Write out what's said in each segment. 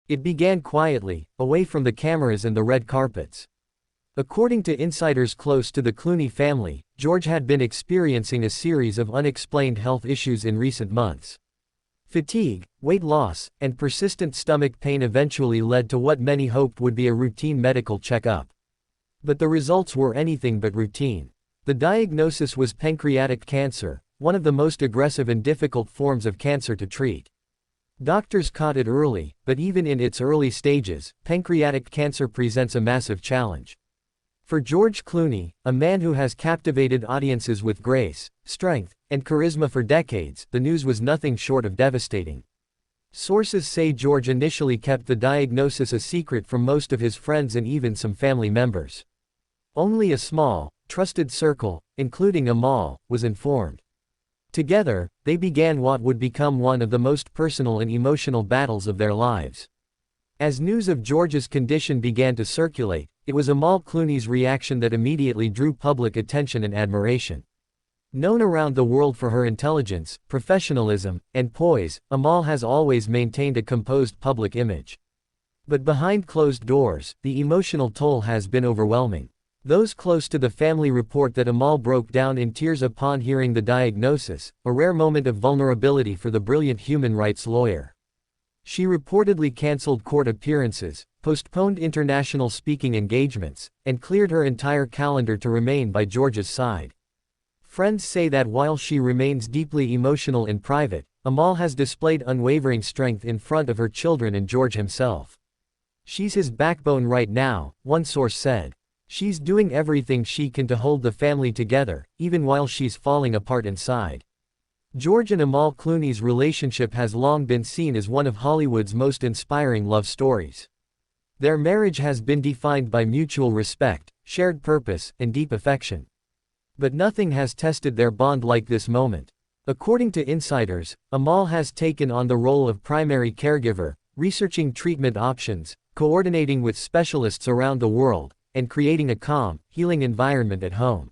It began quietly, away from the cameras and the red carpets. According to insiders close to the Clooney family, George had been experiencing a series of unexplained health issues in recent months. Fatigue, weight loss, and persistent stomach pain eventually led to what many hoped would be a routine medical checkup. But the results were anything but routine. The diagnosis was pancreatic cancer, one of the most aggressive and difficult forms of cancer to treat. Doctors caught it early, but even in its early stages, pancreatic cancer presents a massive challenge. For George Clooney, a man who has captivated audiences with grace, strength, and charisma for decades, the news was nothing short of devastating. Sources say George initially kept the diagnosis a secret from most of his friends and even some family members. Only a small, trusted circle, including Amal, was informed. Together, they began what would become one of the most personal and emotional battles of their lives. As news of George's condition began to circulate, it was Amal Clooney's reaction that immediately drew public attention and admiration. Known around the world for her intelligence, professionalism, and poise, Amal has always maintained a composed public image. But behind closed doors, the emotional toll has been overwhelming. Those close to the family report that Amal broke down in tears upon hearing the diagnosis, a rare moment of vulnerability for the brilliant human rights lawyer. She reportedly canceled court appearances, postponed international speaking engagements, and cleared her entire calendar to remain by George's side. Friends say that while she remains deeply emotional in private, Amal has displayed unwavering strength in front of her children and George himself. "She's his backbone right now," one source said. "She's doing everything she can to hold the family together, even while she's falling apart inside." George and Amal Clooney's relationship has long been seen as one of Hollywood's most inspiring love stories. Their marriage has been defined by mutual respect, shared purpose, and deep affection. But nothing has tested their bond like this moment. According to insiders, Amal has taken on the role of primary caregiver, researching treatment options, coordinating with specialists around the world, and creating a calm, healing environment at home.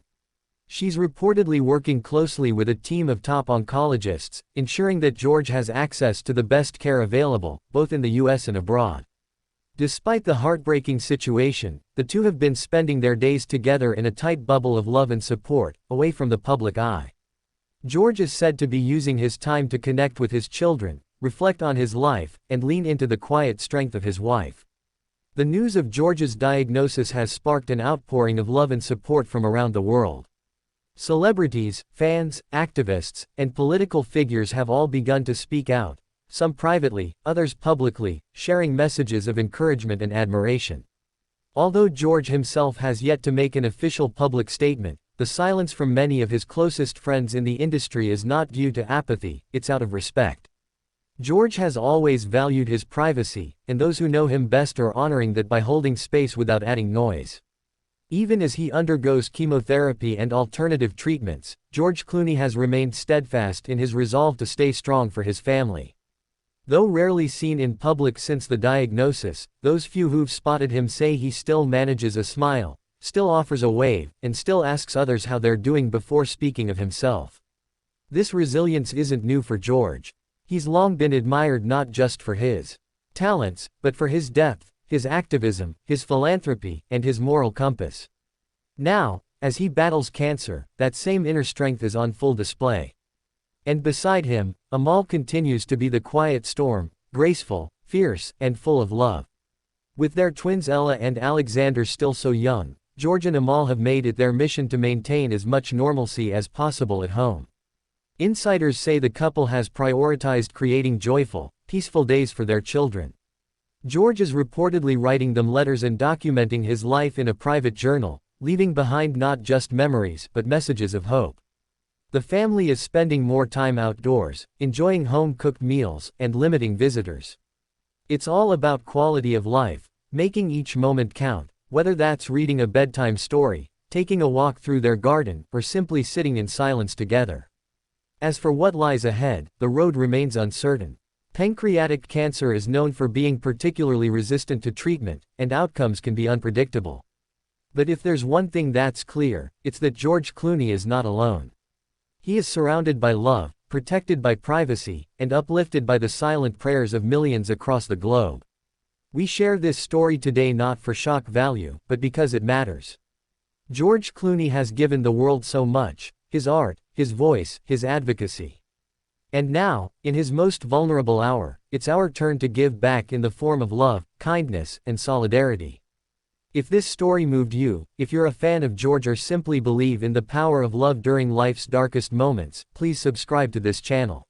She's reportedly working closely with a team of top oncologists, ensuring that George has access to the best care available, both in the US and abroad. Despite the heartbreaking situation, the two have been spending their days together in a tight bubble of love and support, away from the public eye. George is said to be using his time to connect with his children, reflect on his life, and lean into the quiet strength of his wife. The news of George's diagnosis has sparked an outpouring of love and support from around the world. Celebrities, fans, activists, and political figures have all begun to speak out, some privately, others publicly, sharing messages of encouragement and admiration. Although George himself has yet to make an official public statement, the silence from many of his closest friends in the industry is not due to apathy, it's out of respect. George has always valued his privacy, and those who know him best are honoring that by holding space without adding noise. Even as he undergoes chemotherapy and alternative treatments, George Clooney has remained steadfast in his resolve to stay strong for his family. Though rarely seen in public since the diagnosis, those few who've spotted him say he still manages a smile, still offers a wave, and still asks others how they're doing before speaking of himself. This resilience isn't new for George. He's long been admired not just for his talents, but for his depth, his activism, his philanthropy, and his moral compass. Now, as he battles cancer, that same inner strength is on full display. And beside him, Amal continues to be the quiet storm, graceful, fierce, and full of love. With their twins Ella and Alexander still so young, George and Amal have made it their mission to maintain as much normalcy as possible at home. Insiders say the couple has prioritized creating joyful, peaceful days for their children. George is reportedly writing them letters and documenting his life in a private journal, leaving behind not just memories but messages of hope. The family is spending more time outdoors, enjoying home-cooked meals, and limiting visitors. It's all about quality of life, making each moment count, whether that's reading a bedtime story, taking a walk through their garden, or simply sitting in silence together. As for what lies ahead, the road remains uncertain. Pancreatic cancer is known for being particularly resistant to treatment, and outcomes can be unpredictable. But if there's one thing that's clear, it's that George Clooney is not alone. He is surrounded by love, protected by privacy, and uplifted by the silent prayers of millions across the globe. We share this story today not for shock value, but because it matters. George Clooney has given the world so much: his art, his voice, his advocacy. And now, in his most vulnerable hour, it's our turn to give back in the form of love, kindness, and solidarity. If this story moved you, if you're a fan of George or simply believe in the power of love during life's darkest moments, please subscribe to this channel.